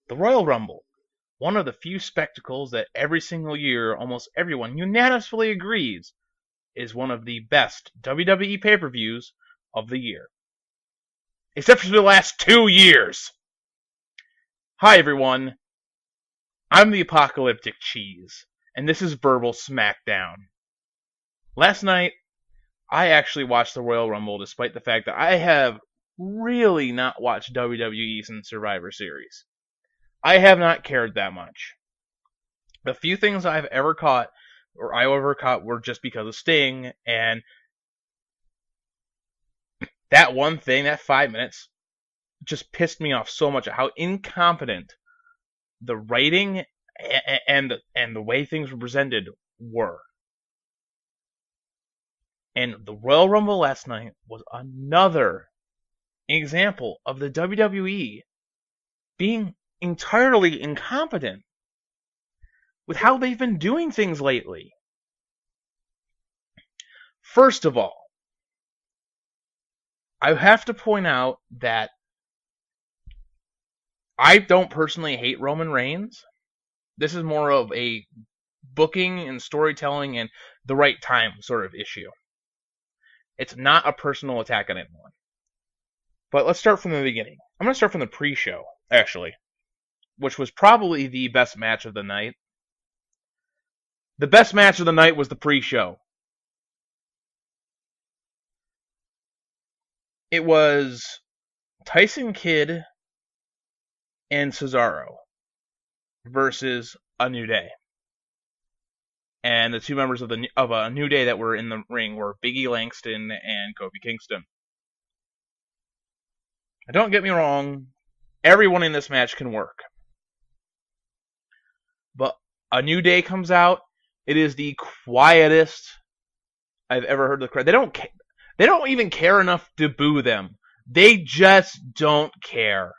The Royal Rumble, one of the few spectacles that every single year almost everyone unanimously agrees is one of the best WWE pay-per-views of the year. Except for the last 2 years. Hi everyone, I'm the Apocalyptic Cheese, and this is Verbal Smackdown. Last night, I actually watched the Royal Rumble despite the fact that I have really not watched WWE since Survivor Series. I have not cared that much. The few things I ever caught were just because of Sting, and that one thing, that 5 minutes, just pissed me off so much at how incompetent the writing and the way things were presented were. And the Royal Rumble last night was another example of the WWE being entirely incompetent with how they've been doing things lately. First of all, I have to point out that I don't personally hate Roman Reigns. This is more of a booking and storytelling and the right time sort of issue. It's not a personal attack on anyone. But let's start from the beginning. I'm going to start from the pre-show, actually, which was probably the best match of the night. The best match of the night was the pre-show. It was Tyson Kidd and Cesaro versus A New Day. And the two members of A New Day that were in the ring were Big E Langston and Kofi Kingston. Don't get me wrong, everyone in this match can work. But A New Day comes out, it is the quietest I've ever heard the crowd. They don't even care enough to boo them. They just don't care.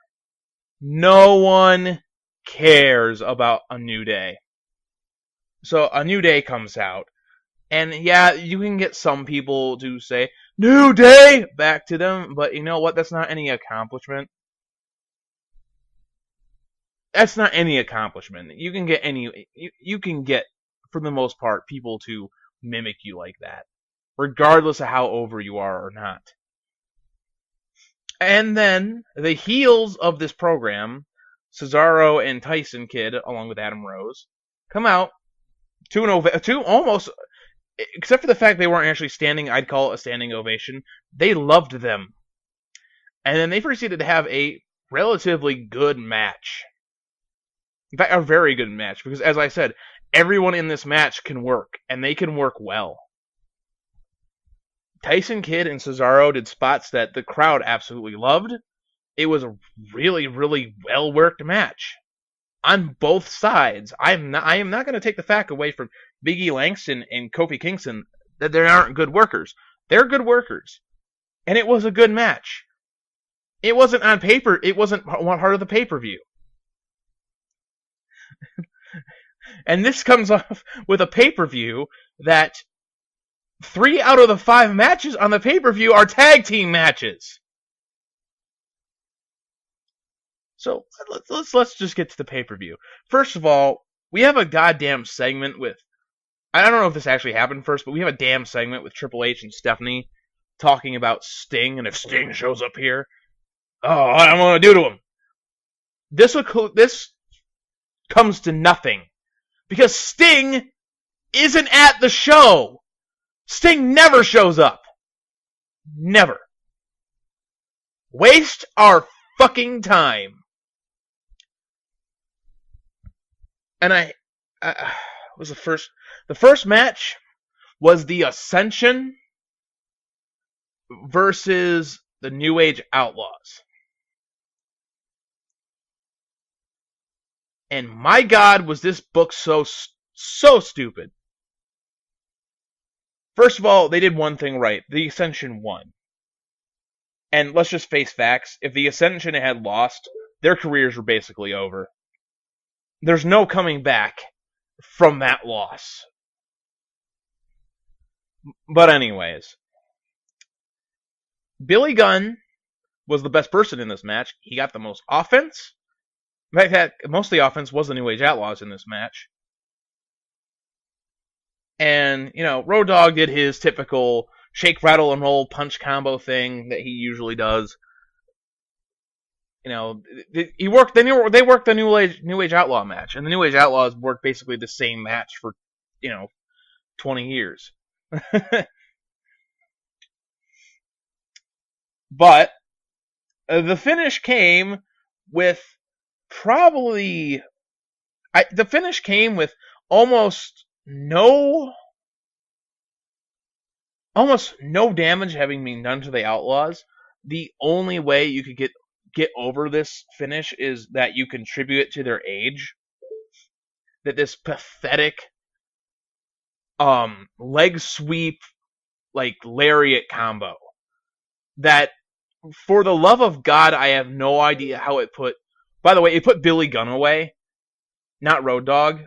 No one cares about A New Day. So A New Day comes out, and yeah, you can get some people to say, New Day! Back to them, but you know what? That's not any accomplishment. That's not any accomplishment. You can get, for the most part, people to mimic you like that, regardless of how over you are or not. And then, the heels of this program, Cesaro and Tyson Kidd, along with Adam Rose, come out to almost, except for the fact they weren't actually standing, I'd call it a standing ovation. They loved them. And then they proceeded to have a relatively good match. In fact, a very good match, because as I said, everyone in this match can work, and they can work well. Tyson Kidd and Cesaro did spots that the crowd absolutely loved. It was a really, really well-worked match on both sides. I am not going to take the fact away from Big E Langston and Kofi Kingston that they aren't good workers. They're good workers. And it was a good match. It wasn't on paper. It wasn't part of the pay-per-view. And this comes off with a pay-per-view that 3 out of the 5 matches on the pay-per-view are tag team matches. So let's just get to the pay-per-view. First of all, we have a goddamn segment with, I don't know if this actually happened first, but we have a damn segment with Triple H and Stephanie talking about Sting, and if Sting shows up here, oh, what I'm going to do to him. This comes to nothing. Because Sting isn't at the show. Sting never shows up. Never. Waste our fucking time. And was the first match was the Ascension versus the New Age Outlaws. And my God, was this book so stupid. First of all, they did one thing right. The Ascension won. And let's just face facts. If the Ascension had lost, their careers were basically over. There's no coming back from that loss. But anyways, Billy Gunn was the best person in this match. He got the most offense. In fact, most of the offense was the New Age Outlaws in this match. And, Road Dogg did his typical shake, rattle, and roll punch combo thing that he usually does. He worked. They worked the New Age Outlaw match, and the New Age Outlaws worked basically the same match for 20 years. But the finish came with almost no damage having been done to the Outlaws. The only way you could get over this finish is that you contribute it to their age. That this pathetic leg sweep lariat combo that, for the love of God, I have no idea how it put. By the way, it put Billy Gunn away, not Road Dogg.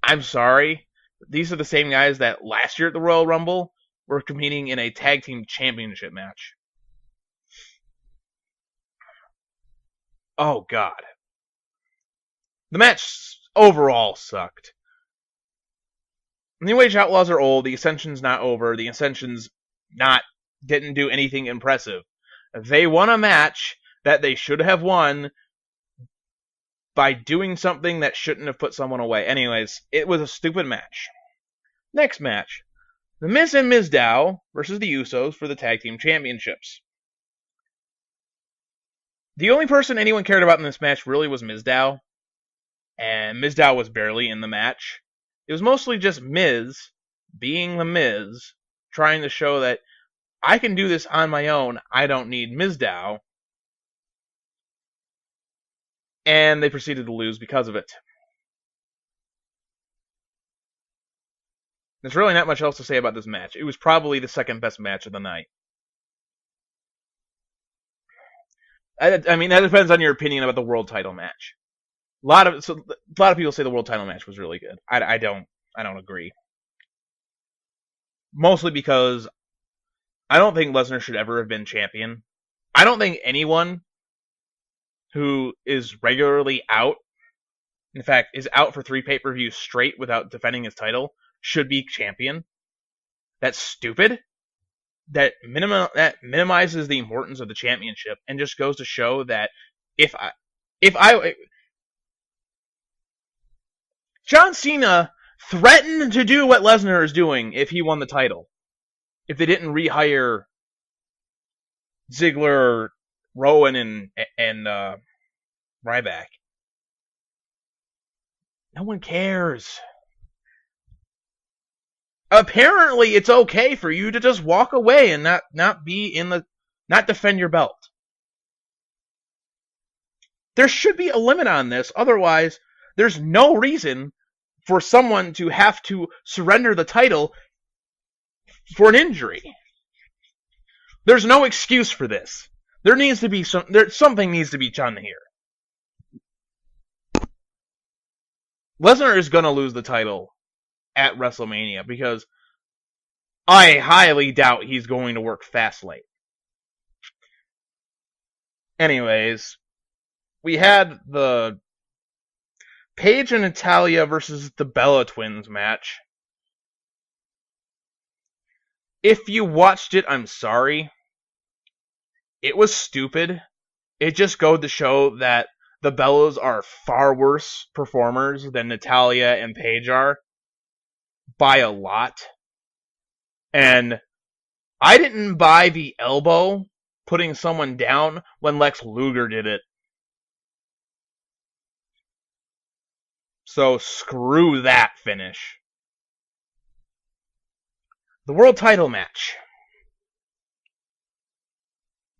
I'm sorry. These are the same guys that last year at the Royal Rumble were competing in a tag team championship match. Oh, God. The match overall sucked. New Age Outlaws are old. The Ascension's not over. The Ascension's didn't do anything impressive. They won a match that they should have won by doing something that shouldn't have put someone away. Anyways, it was a stupid match. Next match. The Miz and Mizdow versus the Usos for the Tag Team Championships. The only person anyone cared about in this match really was Mizdow, and Mizdow was barely in the match. It was mostly just Miz, being the Miz, trying to show that I can do this on my own, I don't need Mizdow, and they proceeded to lose because of it. There's really not much else to say about this match. It was probably the second best match of the night. I mean, that depends on your opinion about the world title match. A lot of people say the world title match was really good. I don't agree. Mostly because I don't think Lesnar should ever have been champion. I don't think anyone who is regularly out, in fact, is out for 3 pay-per-views straight without defending his title, should be champion. That's stupid. That minimizes the importance of the championship and just goes to show that John Cena threatened to do what Lesnar is doing if he won the title. If they didn't rehire Ziggler, Rowan, and Ryback. No one cares. Apparently, it's okay for you to just walk away and not defend your belt. There should be a limit on this. Otherwise, there's no reason for someone to have to surrender the title for an injury. There's no excuse for this. There needs to be something needs to be done here. Lesnar is going to lose the title at WrestleMania because I highly doubt he's going to work Fastlane. Anyways, we had the Paige and Natalya versus the Bella Twins match. If you watched it, I'm sorry. It was stupid. It just goes to show that the Bellas are far worse performers than Natalya and Paige are. By a lot. And I didn't buy the elbow putting someone down when Lex Luger did it. So screw that finish. The world title match.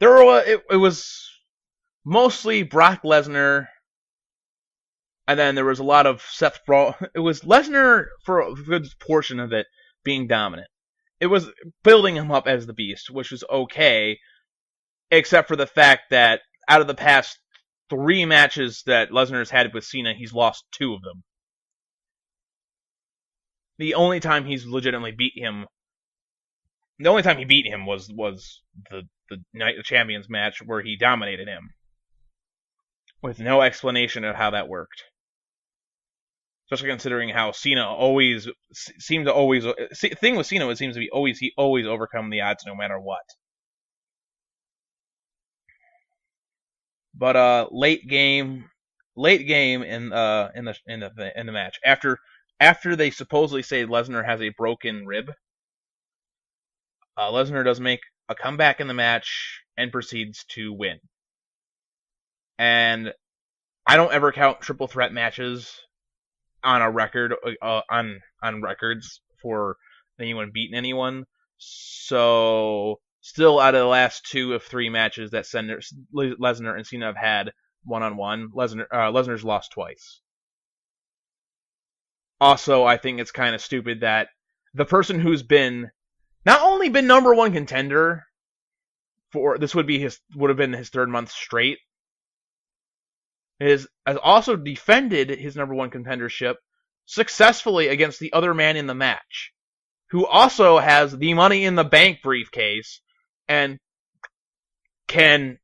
It was mostly Brock Lesnar, and then there was a lot of Seth Rollins. It was Lesnar for a good portion of it being dominant. It was building him up as the Beast, which was okay, except for the fact that out of the past 3 matches that Lesnar has had with Cena, he's lost 2 of them. The only time he's legitimately beat him, the only time he beat him was the Night of Champions match where he dominated him. with no explanation of how that worked. Especially considering how Cena always seemed to always. Thing with Cena, it seems to be he always overcome the odds no matter what. But late game in the match after they supposedly say Lesnar has a broken rib, Lesnar does make a comeback in the match and proceeds to win. And I don't ever count triple threat matches on a record on records for anyone beating anyone. So still, out of the last 2 of 3 matches that Lesnar and Cena have had one-on-one, Lesnar's lost twice. Also, I think it's kind of stupid that the person who's not only been number 1 contender for this would have been his 3rd month straight, has also defended his number 1 contendership successfully against the other man in the match, who also has the Money in the Bank briefcase and can,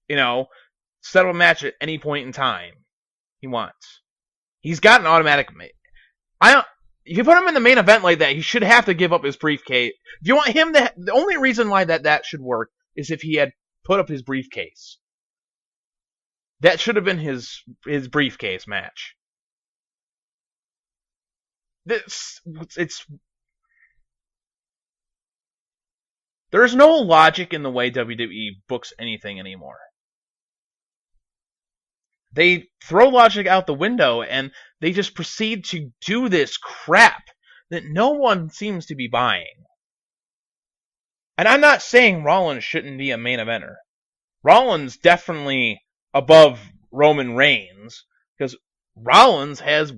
set up a match at any point in time he wants. He's got an automatic. If you put him in the main event like that, he should have to give up his briefcase. If you want him to, the only reason why that should work is if he had put up his briefcase. That should have been his briefcase match. There's no logic in the way WWE books anything anymore. They throw logic out the window and they just proceed to do this crap that no one seems to be buying. And I'm not saying Rollins shouldn't be a main eventer. Rollins definitely above Roman Reigns, because Rollins has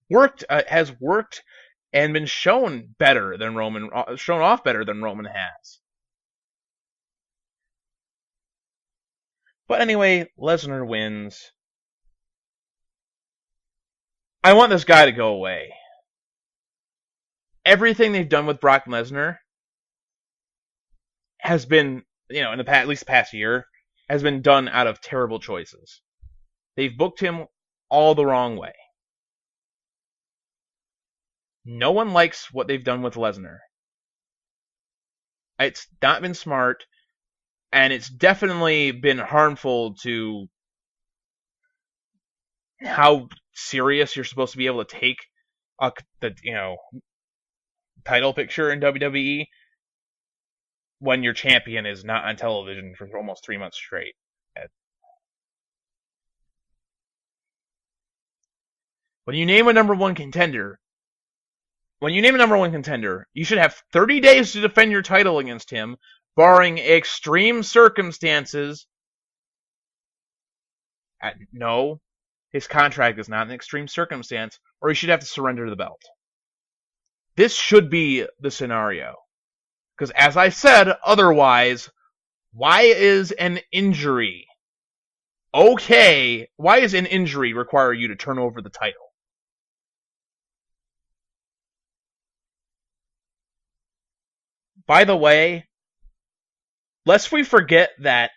worked and been shown off better than Roman has. But anyway, Lesnar wins. I want this guy to go away. Everything they've done with Brock Lesnar has been, in at least the past year, has been done out of terrible choices. They've booked him all the wrong way. No one likes what they've done with Lesnar. It's not been smart, and it's definitely been harmful to how serious you're supposed to be able to take the title picture in WWE when your champion is not on television for almost 3 months straight. When you name a number 1 contender, you should have 30 days to defend your title against him, barring extreme circumstances. No, his contract is not an extreme circumstance, or he should have to surrender the belt. This should be the scenario. Because as I said, otherwise, why is an injury okay? Why does an injury require you to turn over the title? By the way, lest we forget that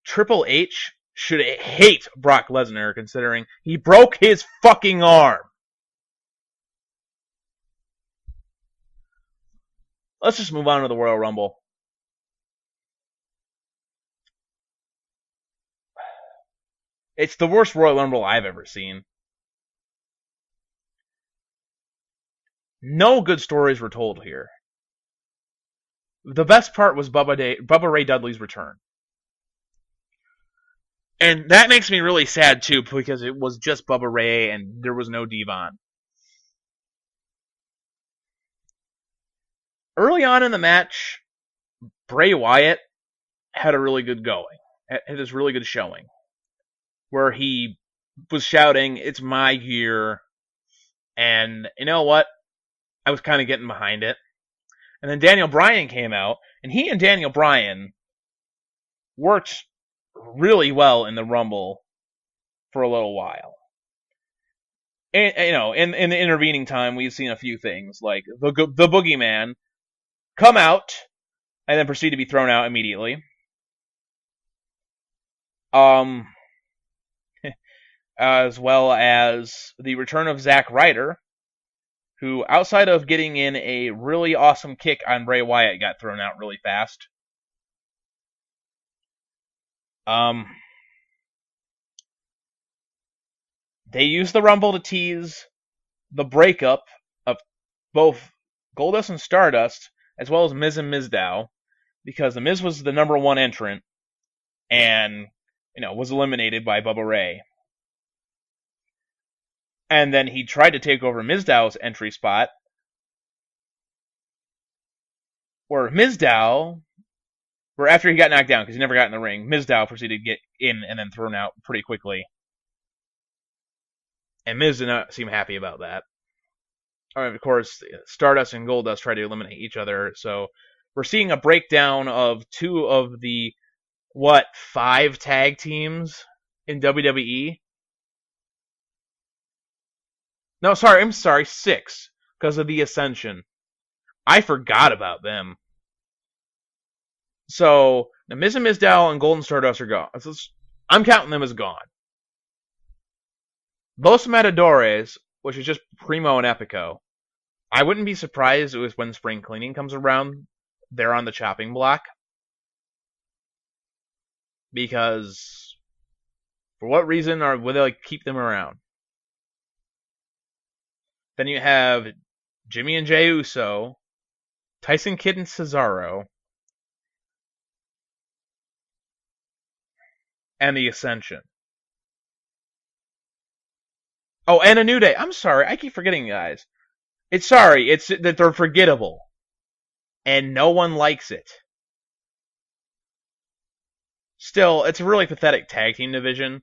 Triple H should hate Brock Lesnar, considering he broke his fucking arm. Let's just move on to the Royal Rumble. It's the worst Royal Rumble I've ever seen. No good stories were told here. The best part was Bubba Ray Dudley's return. And that makes me really sad, too, because it was just Bubba Ray and there was no Devon. Early on in the match, Bray Wyatt had a really good going. Had this really good showing. Where he was shouting, "It's my year." And you know what? I was kind of getting behind it. And then Daniel Bryan came out, and he and Daniel Bryan worked really well in the Rumble for a little while. And, in the intervening time, we've seen a few things, like the Boogeyman come out and then proceed to be thrown out immediately. Um, as well as the return of Zack Ryder, who, outside of getting in a really awesome kick on Bray Wyatt, got thrown out really fast. They used the Rumble to tease the breakup of both Goldust and Stardust, as well as Miz and Mizdow, because the Miz was the number one entrant and was eliminated by Bubba Ray. And then he tried to take over Mizdow's entry spot, where after he got knocked down, because he never got in the ring, Mizdow proceeded to get in and then thrown out pretty quickly. And Miz did not seem happy about that. Of course, Stardust and Goldust try to eliminate each other, so we're seeing a breakdown of two of the, 5 tag teams in WWE? No, I'm sorry, 6, because of the Ascension. I forgot about them. So, the Miz and Mizdow and Golden Stardust are gone. I'm counting them as gone. Los Matadores, which is just Primo and Epico. I wouldn't be surprised if when spring cleaning comes around, they're on the chopping block. Because, for what reason would they keep them around? Then you have Jimmy and Jey Uso, Tyson Kidd and Cesaro, and the Ascension. Oh, and a New Day. I'm sorry, I keep forgetting, guys. It's that they're forgettable. And no one likes it. Still, it's a really pathetic tag team division.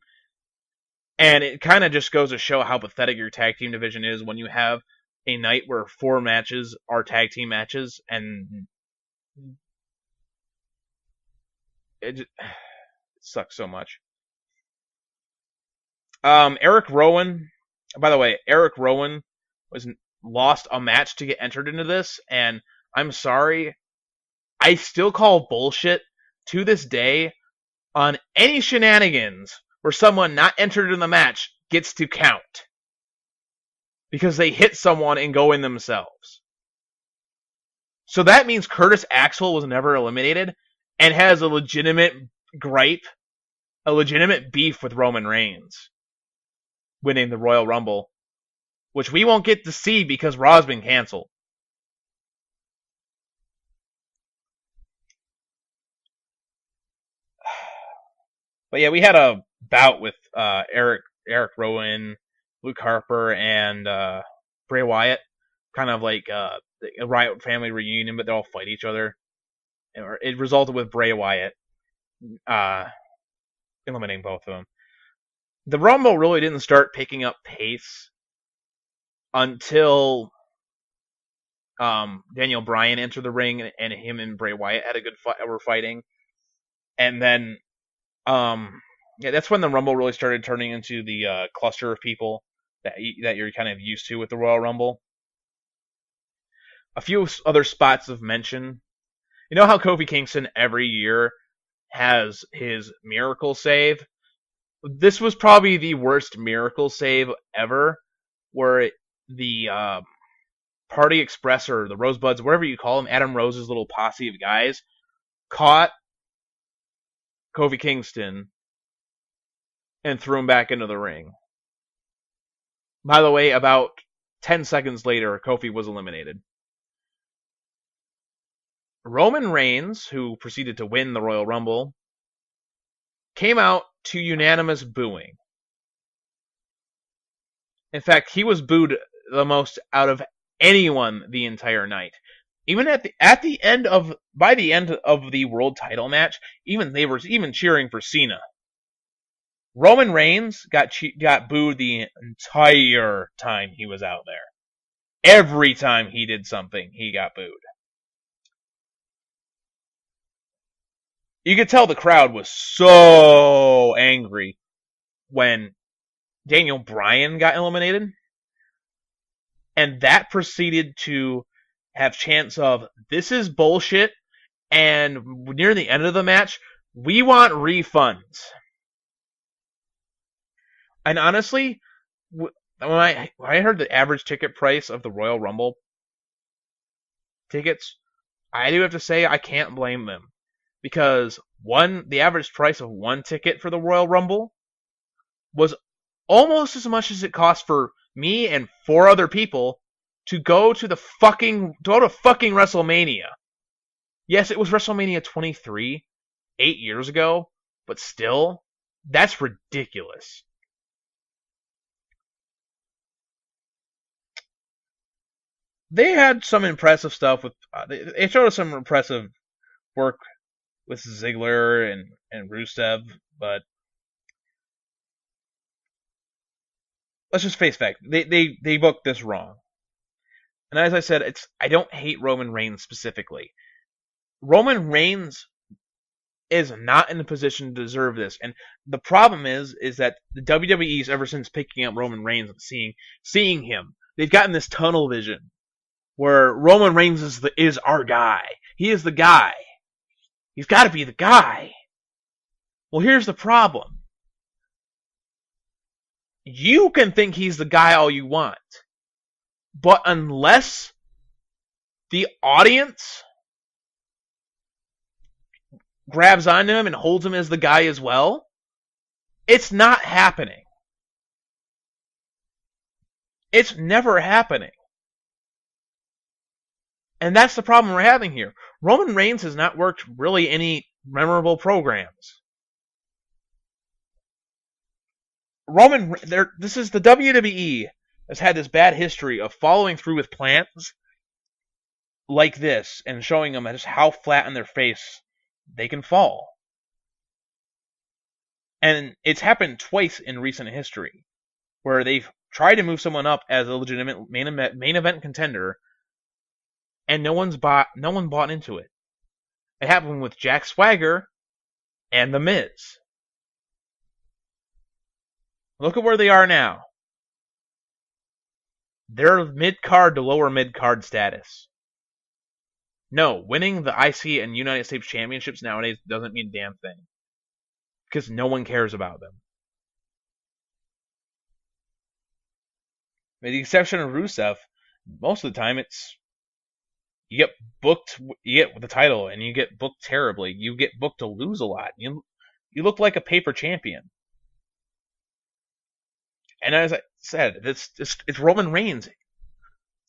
And it kind of just goes to show how pathetic your tag team division is when you have a night where 4 matches are tag team matches, and it sucks so much. Eric Rowan, by the way, Eric Rowan lost a match to get entered into this, and I'm sorry, I still call bullshit to this day on any shenanigans where someone not entered in the match gets to count because they hit someone and go in themselves. So that means Curtis Axel was never eliminated and has a legitimate gripe, a legitimate beef with Roman Reigns winning the Royal Rumble, which we won't get to see because Raw's been canceled. But yeah, we had a bout with Eric Rowan, Luke Harper, and Bray Wyatt, kind of like a Riot family reunion, but they all fight each other. It resulted with Bray Wyatt eliminating both of them. The Rumble really didn't start picking up pace until Daniel Bryan entered the ring, and him and Bray Wyatt had a good fight. Were fighting, and then that's when the Rumble really started turning into the cluster of people that you're kind of used to with the Royal Rumble. A few other spots of mention. You know how Kofi Kingston every year has his miracle save? This was probably the worst miracle save ever, where the Party Express or the Rosebuds, whatever you call them, Adam Rose's little posse of guys, caught Kofi Kingston and threw him back into the ring. By the way, about 10 seconds later, Kofi was eliminated. Roman Reigns, who proceeded to win the Royal Rumble, came out to unanimous booing. In fact, he was booed the most out of anyone the entire night. Even by the end of the world title match, they were cheering for Cena. Roman Reigns got booed the entire time he was out there. Every time he did something, he got booed. You could tell the crowd was so angry when Daniel Bryan got eliminated. And that proceeded to have chants of, this is bullshit, and near the end of the match, we want refunds. And honestly, when I heard the average ticket price of the Royal Rumble tickets, I do have to say I can't blame them. Because the average price of one ticket for the Royal Rumble was almost as much as it cost for me and 4 other people to go to fucking WrestleMania. Yes, it was WrestleMania 23, 8 years ago, but still, that's ridiculous. They had some impressive stuff with. They showed us some impressive work with Ziggler and Rusev, but let's just face fact. They booked this wrong. And as I said, I don't hate Roman Reigns specifically. Roman Reigns is not in a position to deserve this. And the problem is that the WWE's ever since picking up Roman Reigns and seeing him, they've gotten this tunnel vision where Roman Reigns is our guy. He is the guy. He's got to be the guy. Well, here's the problem. You can think he's the guy all you want, but unless the audience grabs onto him and holds him as the guy as well, it's not happening. It's never happening. And that's the problem we're having here. Roman Reigns has not worked really any memorable programs. This is the WWE has had this bad history of following through with plans like this and showing them just how flat in their face they can fall. And it's happened twice in recent history where they've tried to move someone up as a legitimate main event contender and no one bought into it. It happened with Jack Swagger and The Miz. Look at where they are now. They're mid-card to lower mid-card status. No, winning the IC and United States Championships nowadays doesn't mean a damn thing. Because no one cares about them. With the exception of Rusev, most of the time you get booked, you get the title, and you get booked terribly. You get booked to lose a lot. You look like a paper champion. And as I said, it's Roman Reigns.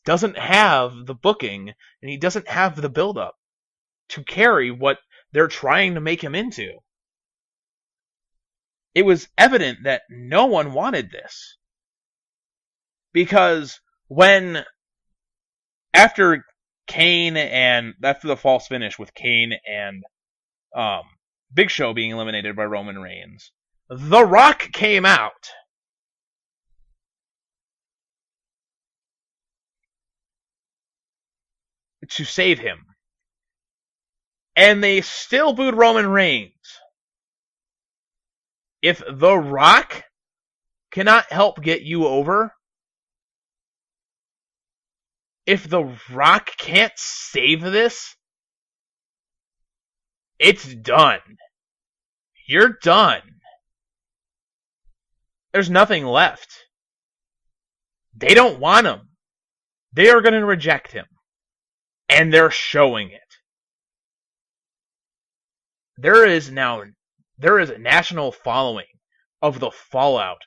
Doesn't have the booking, and he doesn't have the build-up to carry what they're trying to make him into. It was evident that no one wanted this. Because after the false finish with Kane and Big Show being eliminated by Roman Reigns, The Rock came out. To save him. And they still booed Roman Reigns. If The Rock cannot help get you over, if The Rock can't save this, it's done. You're done. There's nothing left. They don't want him. They are going to reject him. And they're showing it. There is a national following of the fallout.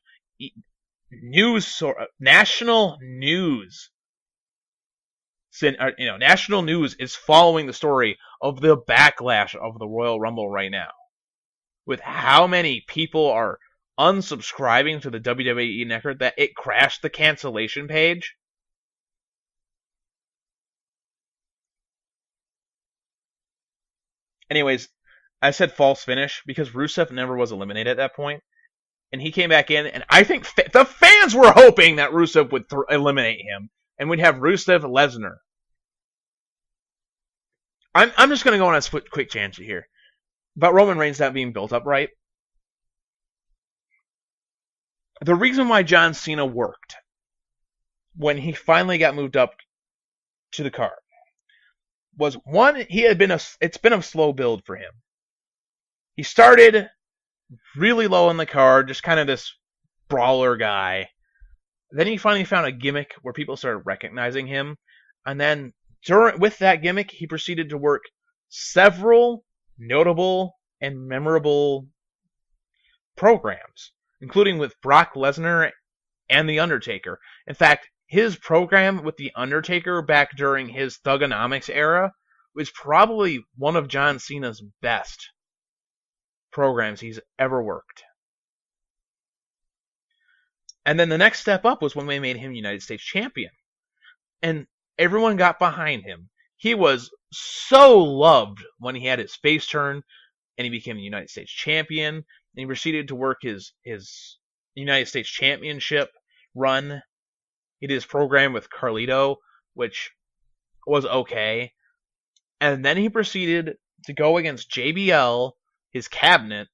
National news. National news is following the story of the backlash of the Royal Rumble right now. With how many people are unsubscribing to the WWE Network that it crashed the cancellation page. Anyways, I said false finish because Rusev never was eliminated at that point. And he came back in, and I think the fans were hoping that Rusev would eliminate him. And we'd have Rusev Lesnar. I'm just going to go on a quick tangent here. About Roman Reigns not being built up right. The reason why John Cena worked when he finally got moved up to the card was one, it's been a slow build for him. He started really low on the card, just kind of this brawler guy. Then he finally found a gimmick where people started recognizing him, and then with that gimmick, he proceeded to work several notable and memorable programs, including with Brock Lesnar and The Undertaker. In fact, his program with The Undertaker back during his Thugonomics era was probably one of John Cena's best programs he's ever worked. And then the next step up was when they made him United States Champion. And everyone got behind him. He was so loved when he had his face turn and he became the United States Champion. And he proceeded to work his United States Championship run. He did his program with Carlito, which was okay. And then he proceeded to go against JBL, his cabinet,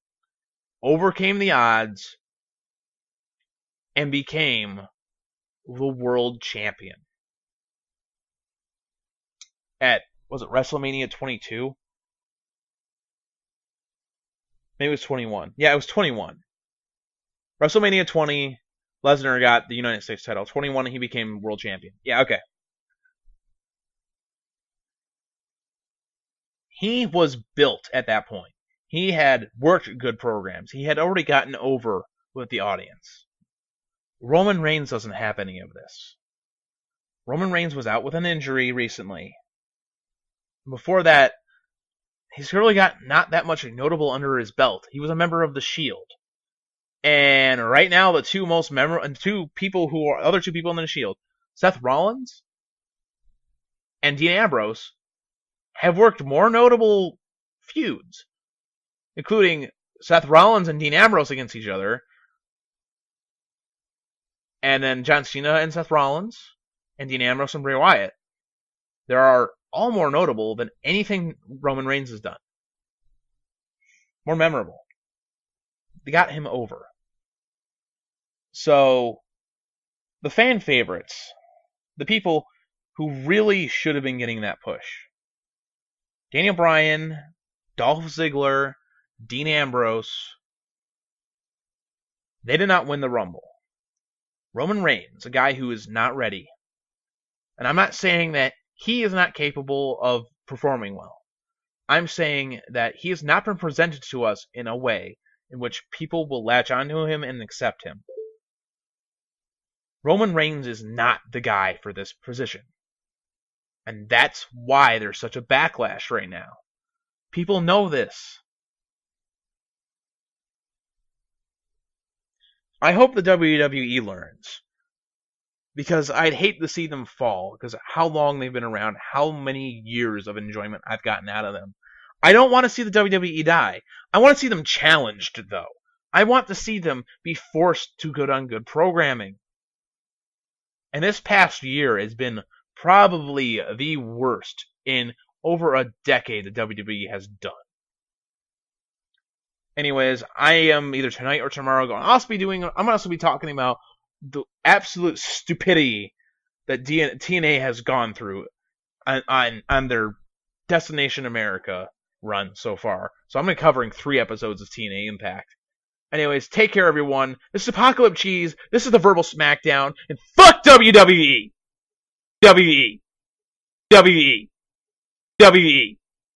overcame the odds, and became the world champion. At, was it WrestleMania 22? Maybe it was 21. Yeah, it was 21. WrestleMania 20, Lesnar got the United States title. 21, he became world champion. Yeah, okay. He was built at that point. He had worked good programs. He had already gotten over with the audience. Roman Reigns doesn't have any of this. Roman Reigns was out with an injury recently. Before that, he's really got not that much notable under his belt. He was a member of the Shield. And right now, the two most memorable, other two people in the Shield, Seth Rollins and Dean Ambrose, have worked more notable feuds, including Seth Rollins and Dean Ambrose against each other, and then John Cena and Seth Rollins, and Dean Ambrose and Bray Wyatt. There are all more notable than anything Roman Reigns has done. More memorable. They got him over. So, the fan favorites, the people who really should have been getting that push, Daniel Bryan, Dolph Ziggler, Dean Ambrose, they did not win the Rumble. Roman Reigns, a guy who is not ready. And I'm not saying that he is not capable of performing well. I'm saying that he has not been presented to us in a way in which people will latch onto him and accept him. Roman Reigns is not the guy for this position. And that's why there's such a backlash right now. People know this. I hope the WWE learns. Because I'd hate to see them fall, because how long they've been around, how many years of enjoyment I've gotten out of them. I don't want to see the WWE die. I want to see them challenged, though. I want to see them be forced to go on good programming. And this past year has been probably the worst in over a decade the WWE has done. Anyways, I am either tonight or tomorrow going. I'm also be talking about the absolute stupidity that TNA has gone through on their Destination America run so far. So I'm going to be covering 3 episodes of TNA Impact. Anyways, take care, everyone. This is Apocalypse Cheese. This is the Verbal Smackdown. And fuck WWE! WWE! WWE! WWE!